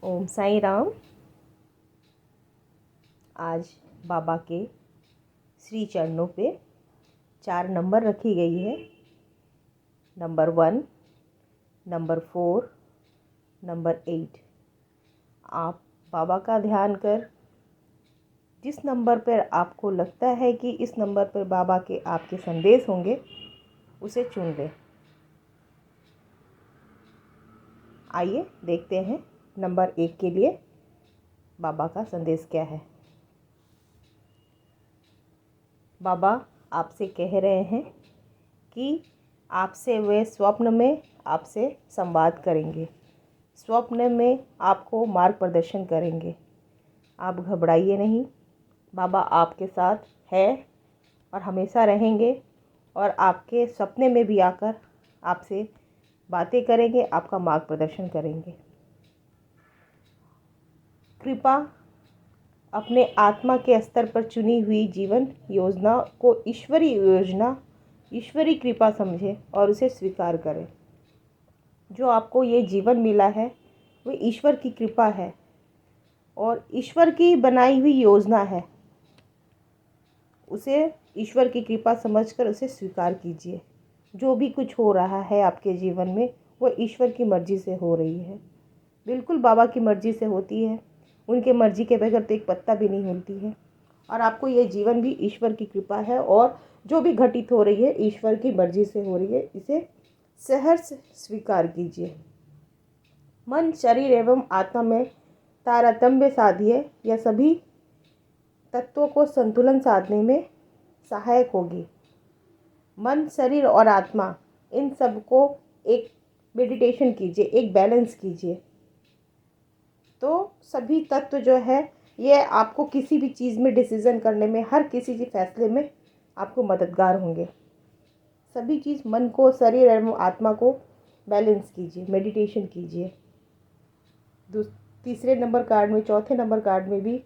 ओम साईं राम। आज बाबा के श्री चरणों पे 4 नंबर रखी गई है। Number 1, number 4, number 8। आप बाबा का ध्यान कर जिस नंबर पर आपको लगता है कि इस नंबर पर बाबा के आपके संदेश होंगे, उसे चुन लें। आइए देखते हैं नंबर 1 के लिए बाबा का संदेश क्या है। बाबा आपसे कह रहे हैं कि आपसे वे स्वप्न में आपसे संवाद करेंगे, स्वप्न में आपको मार्गदर्शन करेंगे। आप घबराइए नहीं, बाबा आपके साथ है और हमेशा रहेंगे और आपके सपने में भी आकर आपसे बातें करेंगे, आपका मार्गदर्शन करेंगे। कृपा अपने आत्मा के स्तर पर चुनी हुई जीवन योजना को ईश्वरीय योजना, ईश्वरीय कृपा समझें और उसे स्वीकार करें। जो आपको ये जीवन मिला है वो ईश्वर की कृपा है और ईश्वर की बनाई हुई योजना है। उसे ईश्वर की कृपा समझकर उसे स्वीकार कीजिए। जो भी कुछ हो रहा है आपके जीवन में वो ईश्वर की मर्ज़ी से हो रही है। बिल्कुल बाबा की मर्ज़ी से होती है। उनके मर्ज़ी के बगैर तो एक पत्ता भी नहीं हिलती है। और आपको ये जीवन भी ईश्वर की कृपा है और जो भी घटित हो रही है ईश्वर की मर्ज़ी से हो रही है। इसे सहर्ष स्वीकार कीजिए। मन, शरीर एवं आत्मा में तारतम्य साधिए। यह सभी तत्वों को संतुलन साधने में सहायक होगी। मन, शरीर और आत्मा, इन सब को एक मेडिटेशन कीजिए, एक बैलेंस कीजिए। तो सभी तत्व जो है ये आपको किसी भी चीज़ में डिसीज़न करने में, हर किसी के फैसले में आपको मददगार होंगे। सभी चीज़ मन को, शरीर एवं आत्मा को बैलेंस कीजिए, मेडिटेशन कीजिए। तीसरे नंबर कार्ड में, चौथे नंबर कार्ड में भी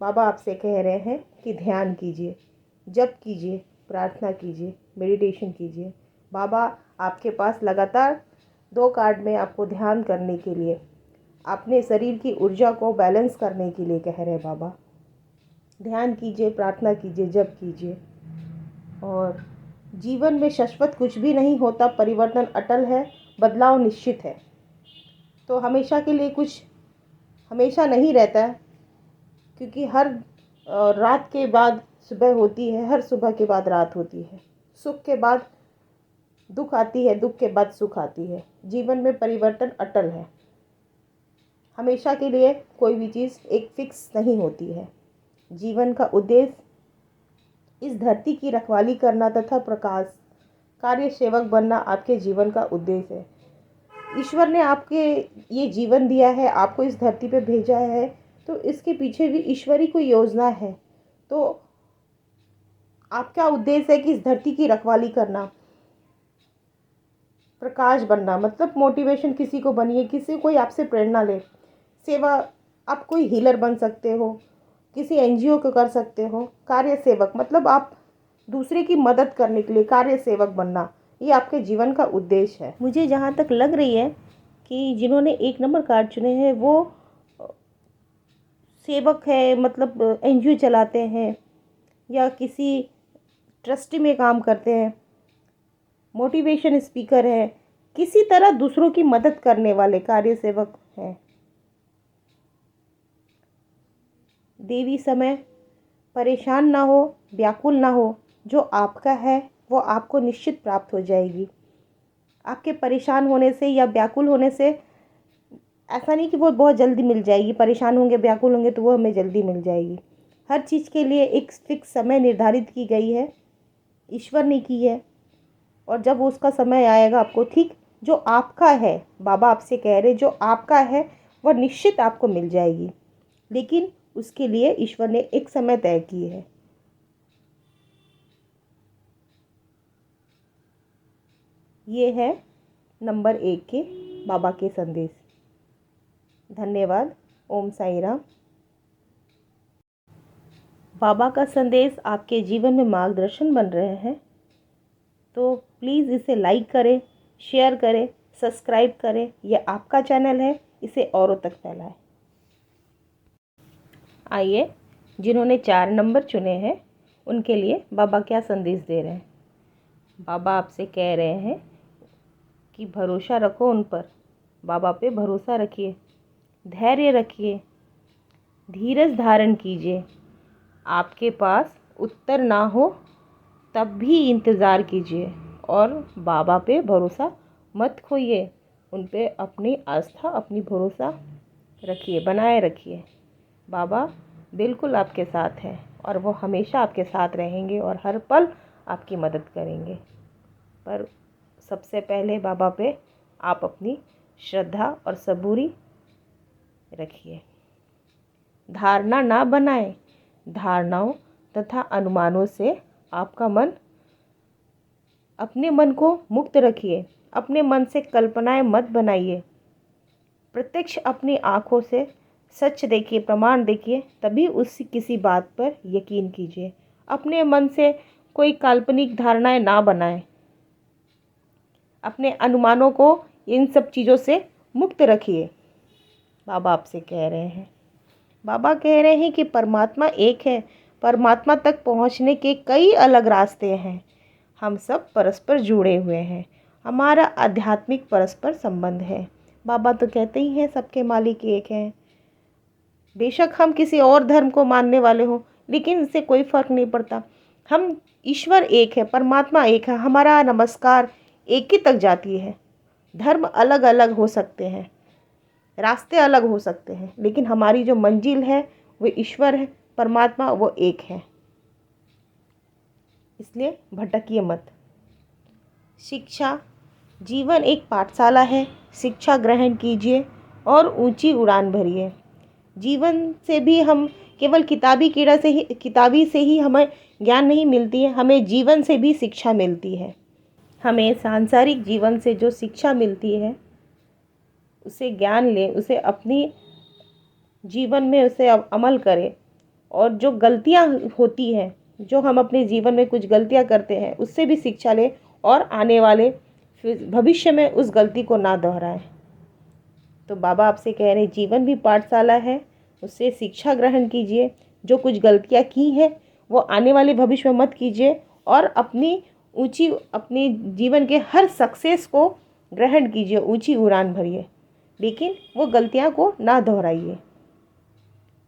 बाबा आपसे कह रहे हैं कि ध्यान कीजिए, जप कीजिए, प्रार्थना कीजिए, मेडिटेशन कीजिए। बाबा आपके पास लगातार 2 कार्ड में आपको ध्यान करने के लिए, अपने शरीर की ऊर्जा को बैलेंस करने के लिए कह रहे हैं बाबा। ध्यान कीजिए, प्रार्थना कीजिए, जप कीजिए। और जीवन में शाश्वत कुछ भी नहीं होता, परिवर्तन अटल है, बदलाव निश्चित है। तो हमेशा के लिए कुछ हमेशा नहीं रहता है, क्योंकि हर रात के बाद सुबह होती है, हर सुबह के बाद रात होती है। सुख के बाद दुख आती है, दुख के बाद सुख आती है। जीवन में परिवर्तन अटल है। हमेशा के लिए कोई भी चीज़ एक फिक्स नहीं होती है। जीवन का उद्देश्य इस धरती की रखवाली करना तथा प्रकाश कार्य सेवक बनना आपके जीवन का उद्देश्य है। ईश्वर ने आपके ये जीवन दिया है, आपको इस धरती पे भेजा है, तो इसके पीछे भी ईश्वरी कोई योजना है। तो आपका उद्देश्य है कि इस धरती की रखवाली करना, प्रकाश बनना, मतलब मोटिवेशन किसी को बनिए, किसी कोई आपसे प्रेरणा ले। सेवा, आप कोई हीलर बन सकते हो, किसी एनजीओ को कर सकते हो। कार्य सेवक मतलब आप दूसरे की मदद करने के लिए कार्य सेवक बनना, ये आपके जीवन का उद्देश्य है। मुझे जहाँ तक लग रही है कि जिन्होंने 1 नंबर कार्ड चुने हैं वो सेवक है, मतलब एनजीओ चलाते हैं या किसी ट्रस्ट में काम करते हैं, मोटिवेशन स्पीकर है, किसी तरह दूसरों की मदद करने वाले कार्य सेवक हैं। देवी समय परेशान ना हो, व्याकुल ना हो। जो आपका है वो आपको निश्चित प्राप्त हो जाएगी। आपके परेशान होने से या व्याकुल होने से ऐसा नहीं कि वो बहुत जल्दी मिल जाएगी। परेशान होंगे, व्याकुल होंगे तो वो हमें जल्दी मिल जाएगी। हर चीज़ के लिए एक फिक्स समय निर्धारित की गई है, ईश्वर ने की है। और जब उसका समय आएगा आपको, ठीक जो आपका है, बाबा आपसे कह रहे जो आपका है वह निश्चित आपको मिल जाएगी। लेकिन उसके लिए ईश्वर ने एक समय तय की है। ये है नंबर 1 के बाबा के संदेश। धन्यवाद। ओम साईं राम। बाबा का संदेश आपके जीवन में मार्गदर्शन बन रहे हैं तो प्लीज़ इसे लाइक करें, शेयर करें, सब्सक्राइब करें। यह आपका चैनल है, इसे औरों तक फैलाएं। आइए, जिन्होंने 4 नंबर चुने हैं उनके लिए बाबा क्या संदेश दे रहे हैं। बाबा आपसे कह रहे हैं कि भरोसा रखो उन पर, बाबा पे भरोसा रखिए, धैर्य रखिए, धीरज धारण कीजिए। आपके पास उत्तर ना हो तब भी इंतज़ार कीजिए और बाबा पे भरोसा मत खोइए। उन पे अपनी आस्था, अपनी भरोसा रखिए, बनाए रखिए। बाबा बिल्कुल आपके साथ हैं और वो हमेशा आपके साथ रहेंगे और हर पल आपकी मदद करेंगे। पर सबसे पहले बाबा पे आप अपनी श्रद्धा और सबूरी रखिए। धारणा ना बनाएं, धारणाओं तथा अनुमानों से आपका मन, अपने मन को मुक्त रखिए। अपने मन से कल्पनाएं मत बनाइए। प्रत्यक्ष अपनी आँखों से सच देखिए, प्रमाण देखिए, तभी उस किसी बात पर यकीन कीजिए। अपने मन से कोई काल्पनिक धारणाएं ना बनाएं। अपने अनुमानों को इन सब चीज़ों से मुक्त रखिए। बाबा आपसे कह रहे हैं, बाबा कह रहे हैं कि परमात्मा एक है। परमात्मा तक पहुंचने के कई अलग रास्ते हैं। हम सब परस्पर जुड़े हुए हैं। हमारा आध्यात्मिक परस्पर संबंध है। बाबा तो कहते ही हैं सबके मालिक एक हैं। बेशक हम किसी और धर्म को मानने वाले हों, लेकिन इससे कोई फ़र्क नहीं पड़ता। हम ईश्वर एक है, परमात्मा एक है। हमारा नमस्कार एक ही तक जाती है। धर्म अलग अलग हो सकते हैं, रास्ते अलग हो सकते हैं, लेकिन हमारी जो मंजिल है वो ईश्वर है, परमात्मा वो एक है। इसलिए भटकिए मत। शिक्षा, जीवन एक पाठशाला है। शिक्षा ग्रहण कीजिए और ऊंची उड़ान भरिए। जीवन से भी हम केवल किताबी से ही हमें ज्ञान नहीं मिलती है, हमें जीवन से भी शिक्षा मिलती है। हमें सांसारिक जीवन से जो शिक्षा मिलती है उसे ज्ञान लें, उसे अपनी जीवन में उसे अमल करें। और जो गलतियां होती हैं, जो हम अपने जीवन में कुछ गलतियां करते हैं, उससे भी शिक्षा लें और आने वाले भविष्य में उस गलती को ना दोहराएं। तो बाबा आपसे कह रहे हैं, जीवन भी पाठशाला है, उससे शिक्षा ग्रहण कीजिए। जो कुछ गलतियां की हैं वो आने वाले भविष्य में मत कीजिए और अपनी जीवन के हर सक्सेस को ग्रहण कीजिए, ऊंची उड़ान भरिए, लेकिन वो गलतियां को ना दोहराइए।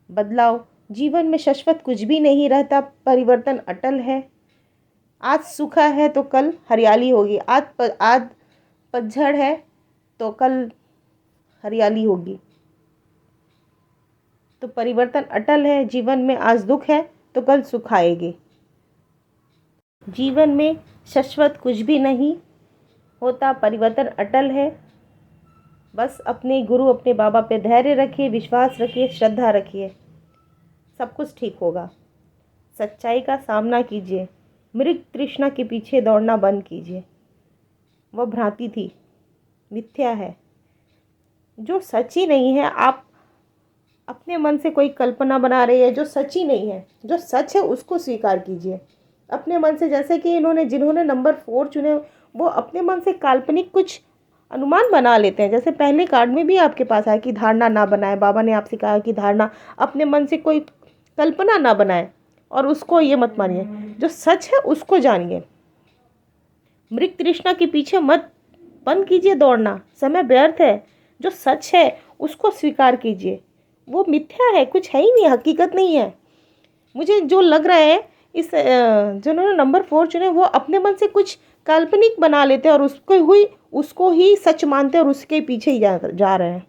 बदलाव, जीवन में शाश्वत कुछ भी नहीं रहता, परिवर्तन अटल है। आज सूखा है तो कल हरियाली होगी, आज पतझड़ है तो कल हरियाली होगी। तो परिवर्तन अटल है। जीवन में आज दुख है तो कल सुख आएगी। जीवन में शाश्वत कुछ भी नहीं होता, परिवर्तन अटल है। बस अपने गुरु, अपने बाबा पे धैर्य रखिए, विश्वास रखिए, श्रद्धा रखिए, सब कुछ ठीक होगा। सच्चाई का सामना कीजिए। मृग तृष्णा के पीछे दौड़ना बंद कीजिए। वह भ्रांति थी, मिथ्या है, जो सच्ची नहीं है। आप अपने मन से कोई कल्पना बना रहे हैं जो सच्ची नहीं है। जो सच है उसको स्वीकार कीजिए अपने मन से। जैसे कि जिन्होंने नंबर 4 चुने, वो अपने मन से काल्पनिक कुछ अनुमान बना लेते हैं। जैसे पहले कार्ड में भी आपके पास आया कि धारणा ना बनाए। बाबा ने आपसे कहा कि धारणा, अपने मन से कोई कल्पना ना बनाए और उसको ये मत मानिए। जो सच है उसको जानिए। मृग तृष्णा के पीछे मत, बंद कीजिए दौड़ना, समय व्यर्थ है। जो सच है उसको स्वीकार कीजिए। वो मिथ्या है, कुछ है ही नहीं, हकीकत नहीं है। मुझे जो लग रहा है, जिन्होंने नंबर 4 चुने वो अपने मन से कुछ काल्पनिक बना लेते हैं और उसको ही सच मानते हैं और उसके पीछे ही जा रहे हैं।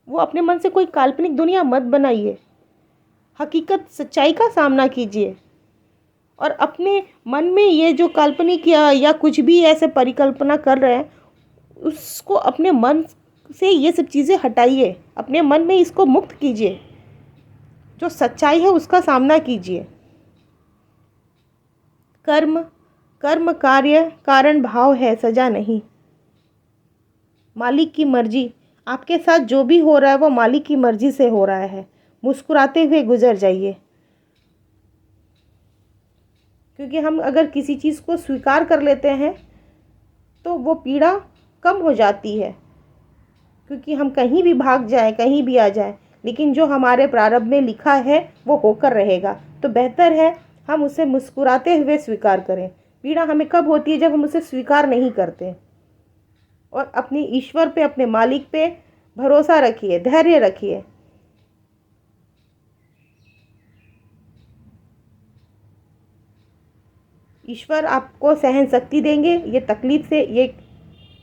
वो अपने मन से कोई काल्पनिक दुनिया मत बनाइए। हकीकत, सच्चाई का सामना कीजिए और अपने मन में ये जो काल्पनिक या कुछ भी ऐसे परिकल्पना कर रहे हैं, उसको अपने मन से ये सब चीज़ें हटाइए। अपने मन में इसको मुक्त कीजिए। जो सच्चाई है उसका सामना कीजिए। कर्म कार्य कारण भाव है, सजा नहीं। मालिक की मर्जी, आपके साथ जो भी हो रहा है वो मालिक की मर्जी से हो रहा है। मुस्कुराते हुए गुजर जाइए, क्योंकि हम अगर किसी चीज़ को स्वीकार कर लेते हैं तो वो पीड़ा कम हो जाती है। क्योंकि हम कहीं भी भाग जाए, कहीं भी आ जाए, लेकिन जो हमारे प्रारब्ध में लिखा है वो होकर रहेगा। तो बेहतर है हम उसे मुस्कुराते हुए स्वीकार करें। पीड़ा हमें कब होती है? जब हम उसे स्वीकार नहीं करते। और अपने ईश्वर पे, अपने मालिक पे भरोसा रखिए, धैर्य रखिए। ईश्वर आपको सहन शक्ति देंगे ये तकलीफ से ये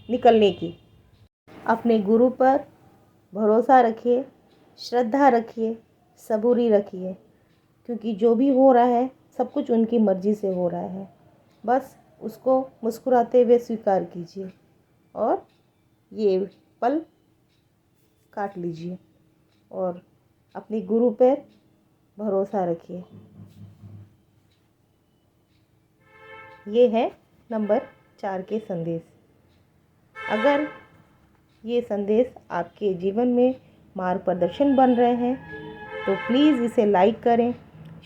निकलने की। अपने गुरु पर भरोसा रखिए, श्रद्धा रखिए, सबूरी रखिए, क्योंकि जो भी हो रहा है सब कुछ उनकी मर्ज़ी से हो रहा है। बस उसको मुस्कुराते हुए स्वीकार कीजिए और ये पल काट लीजिए और अपने गुरु पर भरोसा रखिए। ये है नंबर 4 के संदेश। अगर ये संदेश आपके जीवन में मार्गदर्शन बन रहे हैं तो प्लीज़ इसे लाइक करें,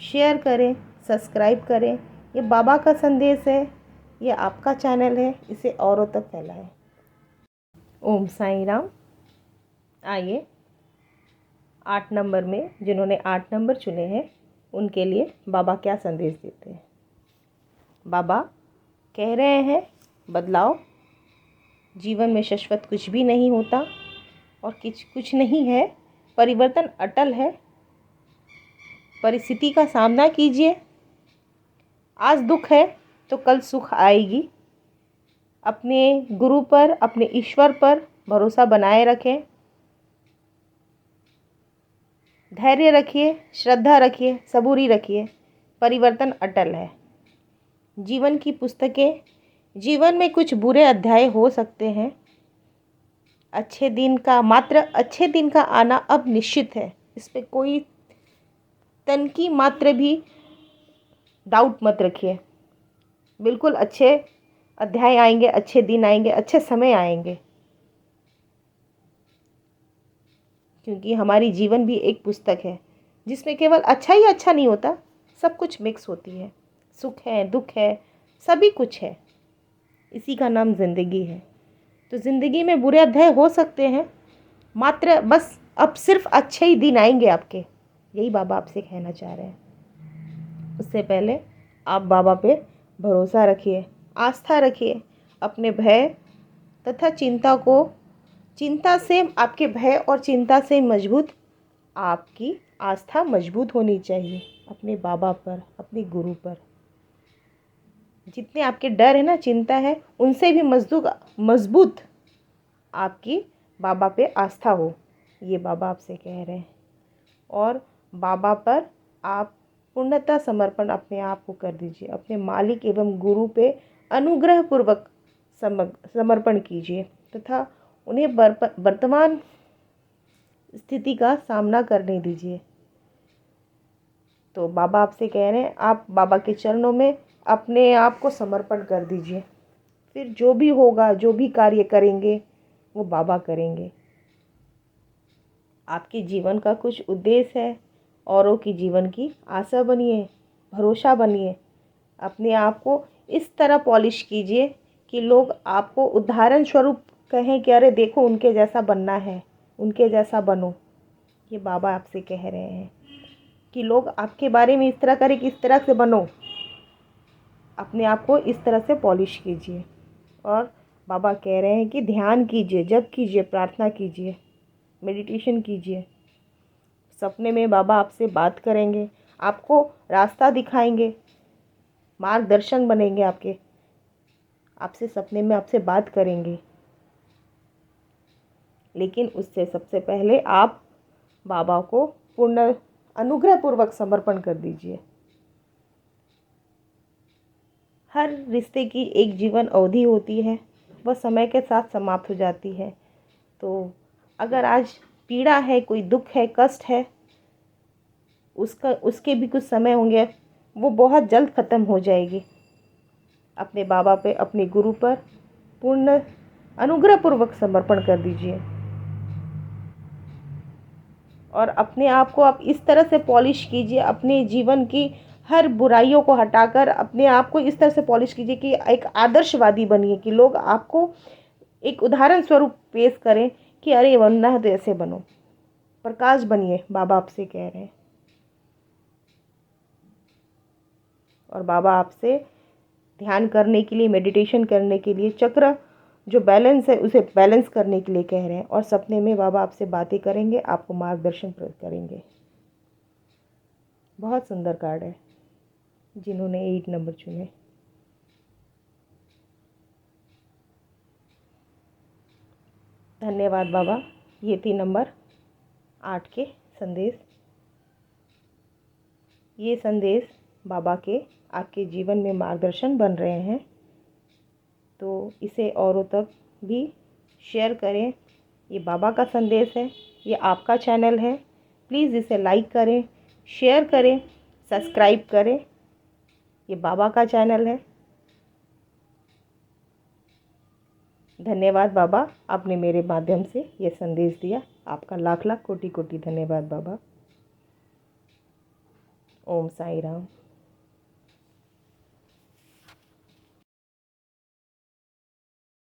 शेयर करें, सब्सक्राइब करें। ये बाबा का संदेश है, ये आपका चैनल है, इसे औरों तक फैलाएं। ओम साईं राम। आइए 8 नंबर में, जिन्होंने 8 नंबर चुने हैं उनके लिए बाबा क्या संदेश देते हैं। बाबा कह रहे हैं बदलाव जीवन में शाश्वत कुछ भी नहीं होता और कुछ नहीं है, परिवर्तन अटल है। परिस्थिति का सामना कीजिए, आज दुख है तो कल सुख आएगी। अपने गुरु पर, अपने ईश्वर पर भरोसा बनाए रखें, धैर्य रखिए, श्रद्धा रखिए, सबूरी रखिए। परिवर्तन अटल है। जीवन की पुस्तकें, जीवन में कुछ बुरे अध्याय हो सकते हैं, अच्छे दिन का आना अब निश्चित है। इस पे कोई तन की मात्र भी डाउट मत रखिए। बिल्कुल अच्छे अध्याय आएंगे, अच्छे दिन आएंगे, अच्छे समय आएंगे, क्योंकि हमारी जीवन भी एक पुस्तक है जिसमें केवल अच्छा ही अच्छा नहीं होता, सब कुछ मिक्स होती है। सुख है, दुख है, सभी कुछ है। इसी का नाम ज़िंदगी है। तो ज़िंदगी में बुरे अध्याय हो सकते हैं, मात्र बस अब सिर्फ अच्छे ही दिन आएंगे आपके, यही बाबा आपसे कहना चाह रहे हैं। उससे पहले आप बाबा पे भरोसा रखिए, आस्था रखिए। अपने भय तथा चिंता से, आपके भय और चिंता से मजबूत आपकी आस्था मजबूत होनी चाहिए अपने बाबा पर, अपने गुरु पर। जितने आपके डर है ना, चिंता है, उनसे भी मजबूत आपकी बाबा पे आस्था हो, ये बाबा आपसे कह रहे हैं। और बाबा पर आप पूर्णतः समर्पण अपने आप को कर दीजिए। अपने मालिक एवं गुरु पे अनुग्रह पूर्वक समर्पण कीजिए तथा उन्हें वर्तमान स्थिति का सामना करने दीजिए। तो बाबा आपसे कह रहे हैं आप बाबा के चरणों में अपने आप को समर्पण कर दीजिए। फिर जो भी होगा, जो भी कार्य करेंगे वो बाबा करेंगे। आपके जीवन का कुछ उद्देश्य है, औरों की जीवन की आशा बनिए, भरोसा बनिए। अपने आप को इस तरह पॉलिश कीजिए कि लोग आपको उदाहरण स्वरूप कहें कि अरे देखो उनके जैसा बनना है, उनके जैसा बनो। ये बाबा आपसे कह रहे हैं कि लोग आपके बारे में इस तरह करें कि इस तरह से बनो। अपने आप को इस तरह से पॉलिश कीजिए। और बाबा कह रहे हैं कि ध्यान कीजिए, जप कीजिए, प्रार्थना कीजिए, मेडिटेशन कीजिए। सपने में बाबा आपसे बात करेंगे, आपको रास्ता दिखाएंगे, मार्गदर्शन बनेंगे आपसे सपने में आपसे बात करेंगे। लेकिन उससे सबसे पहले आप बाबा को पूर्ण अनुग्रह पूर्वक समर्पण कर दीजिए। हर रिश्ते की एक जीवन अवधि होती है, वह समय के साथ समाप्त हो जाती है। तो अगर आज पीड़ा है, कोई दुख है, कष्ट है, उसके भी कुछ समय होंगे, वो बहुत जल्द ख़त्म हो जाएगी। अपने बाबा पे, अपने गुरु पर पूर्ण अनुग्रह पूर्वक समर्पण कर दीजिए। और अपने आप को आप इस तरह से पॉलिश कीजिए, अपने जीवन की हर बुराइयों को हटाकर अपने आप को इस तरह से पॉलिश कीजिए कि एक आदर्शवादी बनिए, कि लोग आपको एक उदाहरण स्वरूप पेश करें कि अरे बनना है तो ऐसे बनो। प्रकाश बनिए, बाबा आपसे कह रहे हैं। और बाबा आपसे ध्यान करने के लिए, मेडिटेशन करने के लिए, चक्र जो बैलेंस है उसे बैलेंस करने के लिए कह रहे हैं। और सपने में बाबा आपसे बातें करेंगे, आपको मार्गदर्शन करेंगे। बहुत सुंदर कार्ड है जिन्होंने 8 नंबर चुने। धन्यवाद बाबा। ये थी नंबर 8 के संदेश। ये संदेश बाबा के आपके जीवन में मार्गदर्शन बन रहे हैं, तो इसे औरों तक भी शेयर करें। ये बाबा का संदेश है, ये आपका चैनल है। प्लीज़ इसे लाइक करें, शेयर करें, सब्सक्राइब करें। ये बाबा का चैनल है। धन्यवाद बाबा, आपने मेरे माध्यम से ये संदेश दिया। आपका लाख लाख कोटि कोटि धन्यवाद बाबा। ओम साई राम।